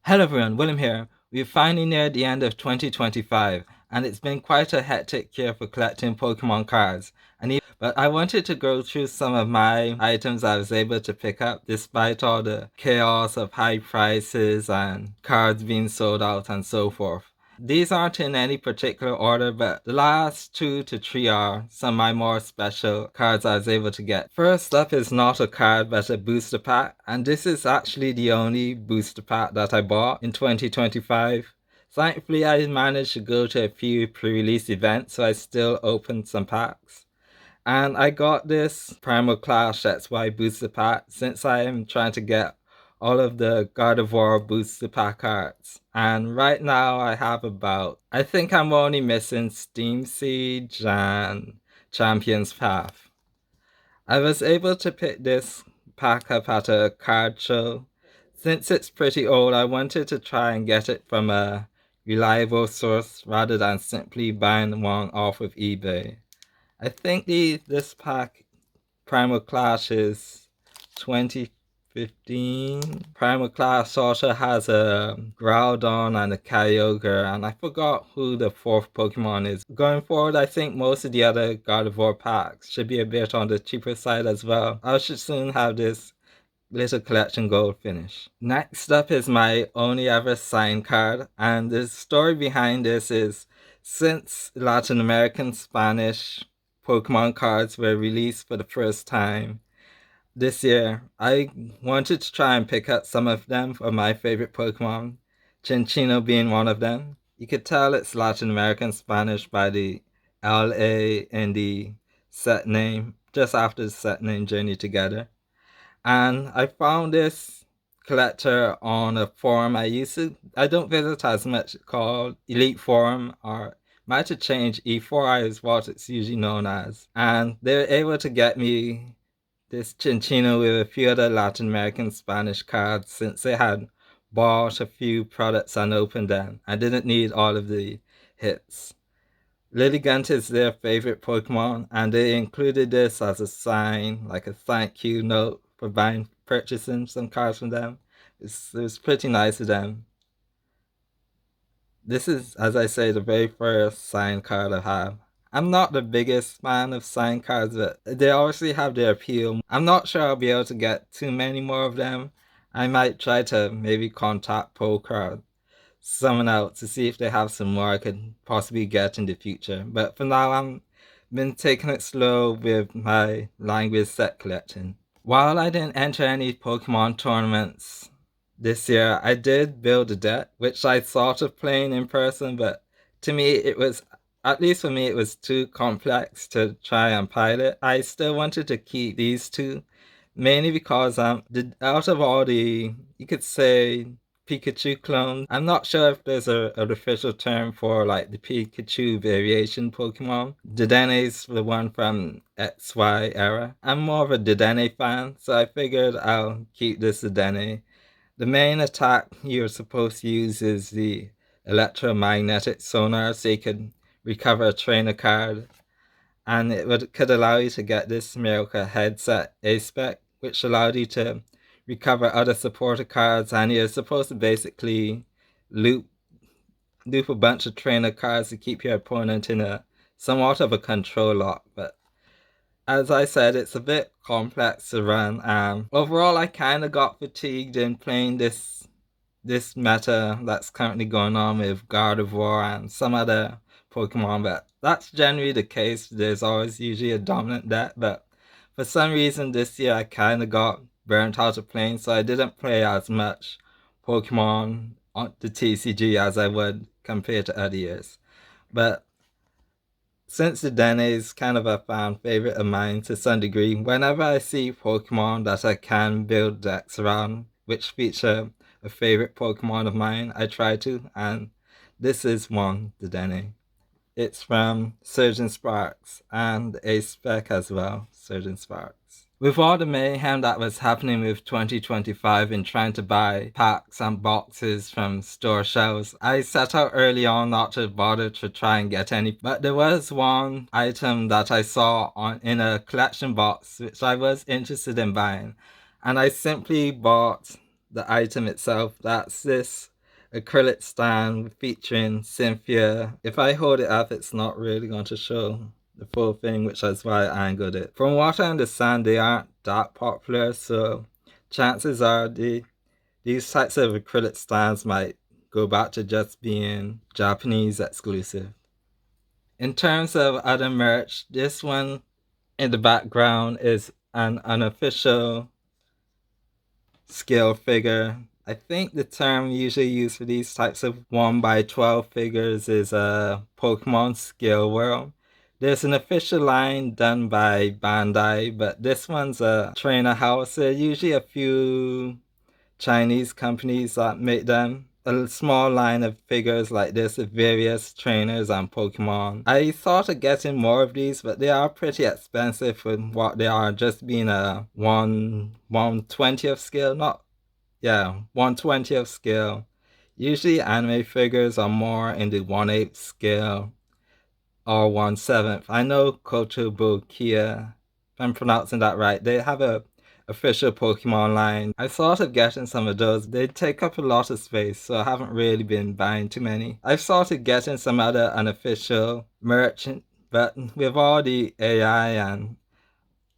Hello everyone, William here. We're finally near the end of 2025, and it's been quite a hectic year for collecting Pokemon cards. But I wanted to go through some of my items I was able to pick up despite all the chaos of high prices and cards being sold out and so forth. These aren't in any particular order, but the last two to three are some of my more special cards I was able to get. First up is not a card, but a booster pack, and this is actually the only booster pack that I bought in 2025. Thankfully, I managed to go to a few pre-release events, so I still opened some packs. And I got this Primal Clash XY booster pack since I am trying to get all of the God of War booster pack cards. And right now I have about, I think I'm only missing Steam Siege and Champion's Path. I was able to pick this pack up at a card show. Since it's pretty old, I wanted to try and get it from a reliable source rather than simply buying one off of eBay. I think this pack Primal Clash is 2015. Primal Clash also has a Groudon and a Kyogre, and I forgot who the fourth Pokemon is. Going forward, I think most of the other God of War packs should be a bit on the cheaper side as well. I should soon have this little collection goal finish. Next up is my only ever signed card, and the story behind this is since Latin American Spanish Pokemon cards were released for the first time this year, I wanted to try and pick up some of them for my favorite Pokemon, Chinchino being one of them. You could tell it's Latin American Spanish by the LA in the set name, just after the set name Journey Together. And I found this collector on a forum I don't visit as much, called Elite Forum, or might have changed, E4I is what it's usually known as. And they were able to get me this Chinchino with a few other Latin American Spanish cards since they had bought a few products and opened them. I didn't need all of the hits. Lilligant is their favorite Pokemon, and they included this as a sign, like a thank you note for purchasing some cards from them. It was pretty nice of them. This is, as I say, the very first signed card I have. I'm not the biggest fan of signed cards, but they obviously have their appeal. I'm not sure I'll be able to get too many more of them. I might try to maybe contact Poker, someone else, to see if they have some more I could possibly get in the future. But for now, I'm been taking it slow with my language set collecting. While I didn't enter any Pokemon tournaments this year, I did build a deck, which I thought of playing in person, but to me, it was, at least for me, it was too complex to try and pilot. I still wanted to keep these two, mainly because out of all the, you could say, Pikachu clones, I'm not sure if there's an official term for like the Pikachu variation Pokemon. Dedenne's the one from XY era. I'm more of a Dedenne fan, so I figured I'll keep this Dedenne. The main attack you're supposed to use is the electromagnetic sonar, so you could recover a trainer card, and could allow you to get this Miracle Headset A-Spec, which allowed you to recover other supporter cards, and you're supposed to basically loop a bunch of trainer cards to keep your opponent in a somewhat of a control lock. But as I said, it's a bit complex to run. Overall, I kind of got fatigued in playing this meta that's currently going on with God of War and some other Pokemon, but that's generally the case. There's always usually a dominant deck, but for some reason this year I kind of got burnt out of playing, so I didn't play as much Pokemon on the TCG as I would compared to other years. But since the Den is kind of a fan favorite of mine to some degree, whenever I see Pokemon that I can build decks around, which feature a favorite Pokemon of mine, I try to, and this is one, the Dene. It's from Surgeon Sparks and a spec as well, Surgeon Sparks. With all the mayhem that was happening with 2025 in trying to buy packs and boxes from store shelves, I set out early on not to bother to try and get any. But there was one item that I saw in a collection box which I was interested in buying, and I simply bought the item itself. That's this acrylic stand featuring Cynthia. If I hold it up, it's not really going to show the full thing, which is why I angled it. From what I understand, they aren't that popular, so chances are these types of acrylic stands might go back to just being Japanese exclusive. In terms of other merch, this one in the background is an unofficial scale figure. I think the term usually used for these types of 1x12 figures is a Pokemon Scale World. There's an official line done by Bandai, but this one's a trainer house. There are usually a few Chinese companies that make them. A small line of figures like this with various trainers and Pokemon. I thought of getting more of these, but they are pretty expensive for what they are, just being a 1/120th scale, not, yeah, 1/20th scale. Usually anime figures are more in the 1/8 scale or 1/7. I know Kotobukiya, if I'm pronouncing that right, they have a official Pokemon line. I thought of getting some of those. They take up a lot of space, so I haven't really been buying too many. I've thought of getting some other unofficial merch, but with all the AI and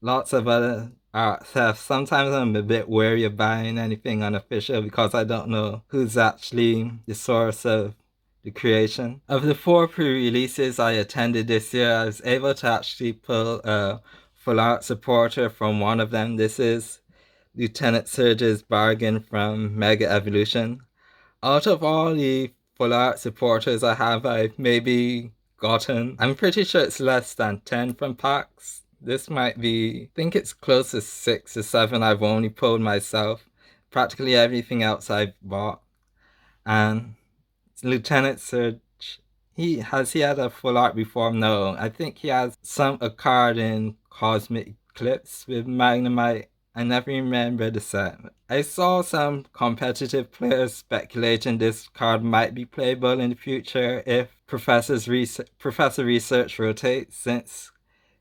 lots of other art theft, sometimes I'm a bit wary of buying anything unofficial because I don't know who's actually the source of the creation. Of the 4 pre-releases I attended this year, I was able to actually pull a full art supporter from one of them. This is Lieutenant Surge's Bargain from Mega Evolution. Out of all the full art supporters I've maybe gotten, I'm pretty sure it's less than 10 from packs. This might be, I think it's close to 6 or 7 I've only pulled myself. Practically everything else I've bought. And Lieutenant Surge, he had a full art before? No, I think he has a card in Cosmic Eclipse with Magnemite. I never remember the set. I saw some competitive players speculating this card might be playable in the future if Professor Research rotates, since,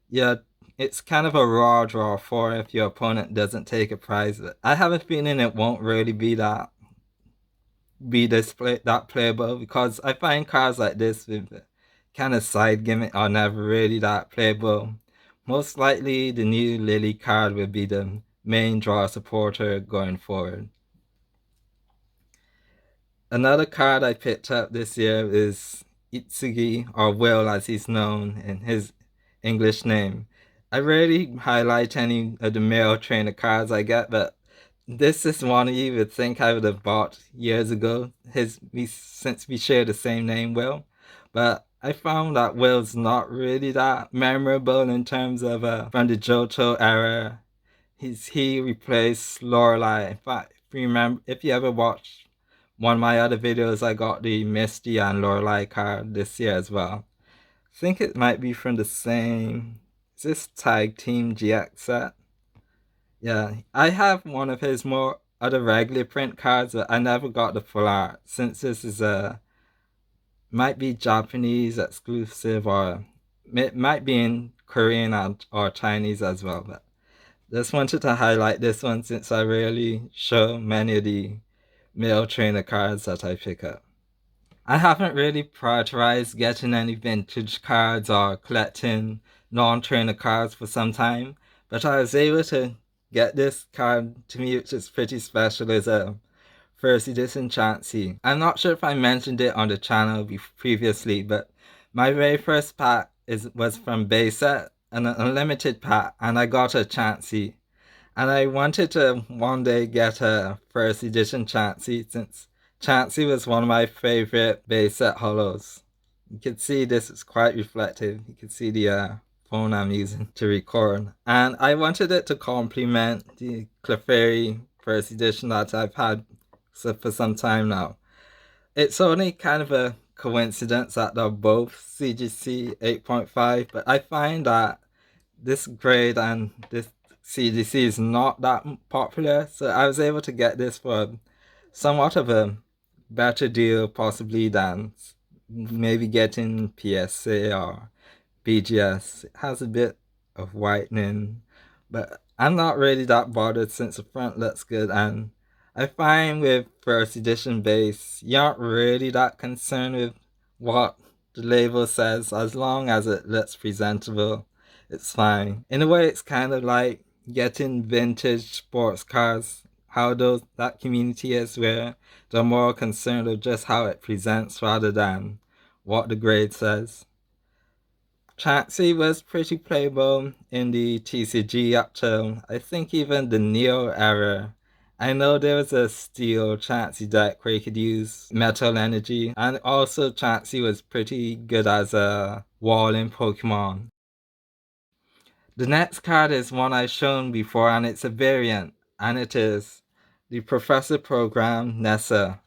yeah, it's kind of a raw draw for if your opponent doesn't take a prize. I have a feeling it won't really be that playable, because I find cards like this with kind of side gimmick are never really that playable. Most likely the new Lily card will be the main draw supporter going forward. Another card I picked up this year is Itsugi, or Will as he's known in his English name. I rarely highlight any of the male trainer cards I get, but this is one you would think I would have bought years ago, since we share the same name, Will. But I found that Will's not really that memorable in terms of from the Johto era. He replaced Lorelei. In fact, if you ever watched one of my other videos, I got the Misty and Lorelei card this year as well. I think it might be from the same, is this Tag Team GX set? Yeah, I have one of his more other regular print cards, but I never got the full art, since this is might be Japanese exclusive, or it might be in Korean or Chinese as well. But just wanted to highlight this one since I rarely show many of the male trainer cards that I pick up. I haven't really prioritized getting any vintage cards or collecting non-trainer cards for some time, but I was able to get this card, to me, which is pretty special, is a first edition Chansey. I'm not sure if I mentioned it on the channel previously, but my very first pack was from Bayset, an unlimited pack, and I got a Chansey. And I wanted to one day get a first edition Chansey, since Chansey was one of my favorite Bayset holos. You can see this is quite reflective. You can see the phone I'm using to record. And I wanted it to complement the Clefairy first edition that I've had for some time now. It's only kind of a coincidence that they're both CGC 8.5, but I find that this grade and this CGC is not that popular, so I was able to get this for somewhat of a better deal possibly than maybe getting PSA or BGS. It has a bit of whitening, but I'm not really that bothered since the front looks good, and I find with first edition base, you aren't really that concerned with what the label says as long as it looks presentable. It's fine. In a way, it's kind of like getting vintage sports cars. How those that community is where they're more concerned with just how it presents rather than what the grade says. Chansey was pretty playable in the TCG up till I think even the Neo era. I know there was a steel Chansey deck where you could use metal energy, and also Chansey was pretty good as a wall in Pokemon. The next card is one I've shown before, and it's a variant, and it is the Professor Program Nessa.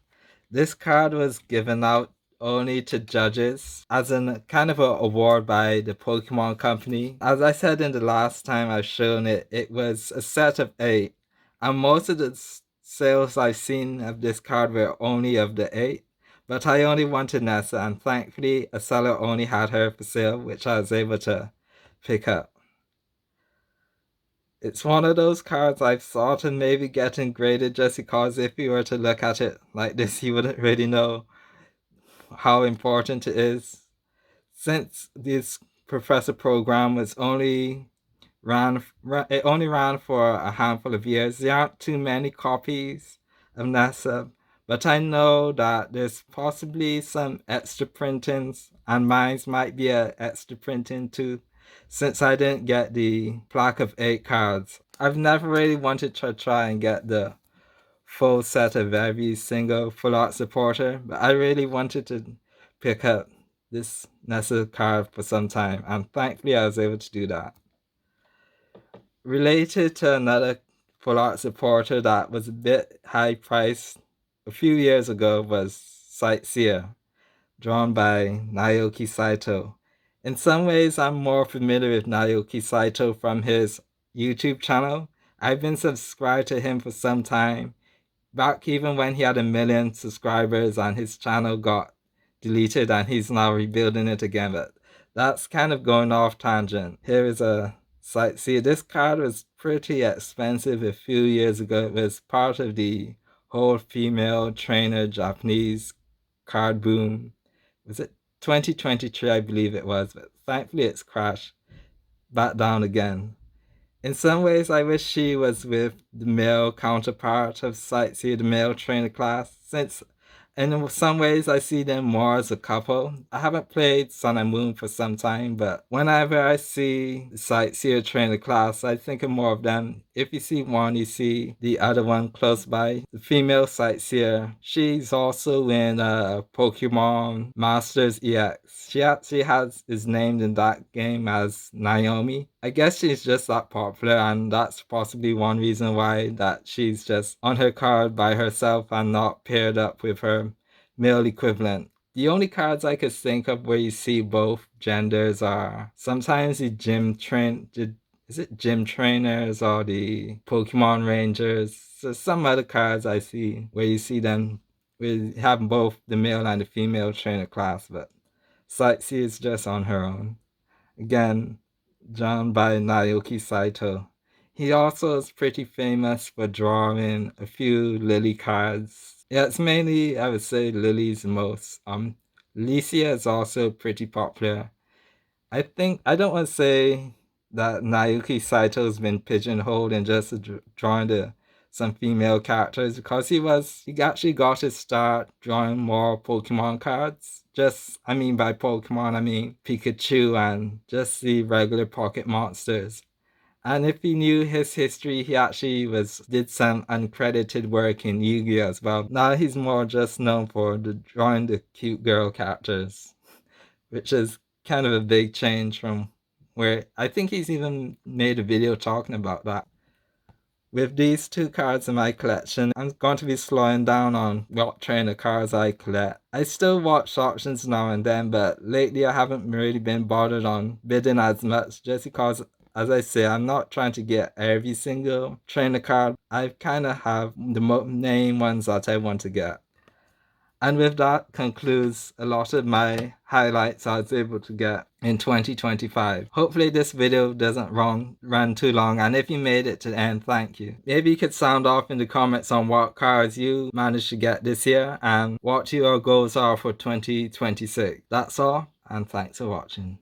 This card was given out only to judges as a kind of a award by the Pokemon Company. As I said in the last time I've shown it, it was a set of 8. And most of the sales I've seen of this card were only of the 8. But I only wanted Nessa, and thankfully a seller only had her for sale, which I was able to pick up. It's one of those cards I've thought of maybe getting graded just because if you were to look at it like this, you wouldn't really know how important it is. Since this professor program was only it only ran for a handful of years, there aren't too many copies of NASA, but I know that there's possibly some extra printings, and mine might be a extra printing too, since I didn't get the plaque of 8 cards. I've never really wanted to try and get the full set of every single full art supporter, but I really wanted to pick up this Nessa card for some time, and thankfully I was able to do that. Related to another full art supporter that was a bit high priced a few years ago was Sightseer, drawn by Naoki Saito. In some ways, I'm more familiar with Naoki Saito from his YouTube channel. I've been subscribed to him for some time, back even when he had 1 million subscribers and his channel got deleted and he's now rebuilding it again. But that's kind of going off tangent. Here is a Sightseer. This card was pretty expensive a few years ago. It was part of the whole female trainer Japanese card boom. Was it 2023? I believe it was, but thankfully it's crashed back down again. In some ways, I wish she was with the male counterpart of Sightseer, the male trainer class, since in some ways I see them more as a couple. I haven't played Sun and Moon for some time, but whenever I see the Sightseer trainer class, I think of more of them. If you see one, you see the other one close by. The female Sightseer, she's also in Pokemon Masters EX. She actually is named in that game as Naomi. I guess she's just that popular, and that's possibly one reason why that she's just on her card by herself and not paired up with her male equivalent. The only cards I could think of where you see both genders are sometimes is it gym trainers or the Pokemon Rangers? So some other cards I see where you see them with having both the male and the female trainer class, but Sightsee is just on her own. Again, drawn by Naoki Saito. He also is pretty famous for drawing a few Lily cards. Yeah, it's mainly, I would say, Lily's the most. Licia is also pretty popular. I think, I don't want to say that Naoki Saito has been pigeonholed in just drawing some female characters, because he actually got his start drawing more Pokemon cards. I mean by Pokemon, I mean Pikachu and just the regular pocket monsters. And if you knew his history, he actually did some uncredited work in Yu-Gi-Oh as well. Now he's more just known for drawing the cute girl characters, which is kind of a big change from where I think he's even made a video talking about that. With these 2 cards in my collection, I'm going to be slowing down on what trainer cards I collect. I still watch auctions now and then, but lately I haven't really been bothered on bidding as much, just because, as I say, I'm not trying to get every single trainer card. I kind of have the main ones that I want to get. And with that concludes a lot of my highlights I was able to get in 2025. Hopefully this video doesn't run too long, and if you made it to the end, thank you. Maybe you could sound off in the comments on what cars you managed to get this year and what your goals are for 2026. That's all, and thanks for watching.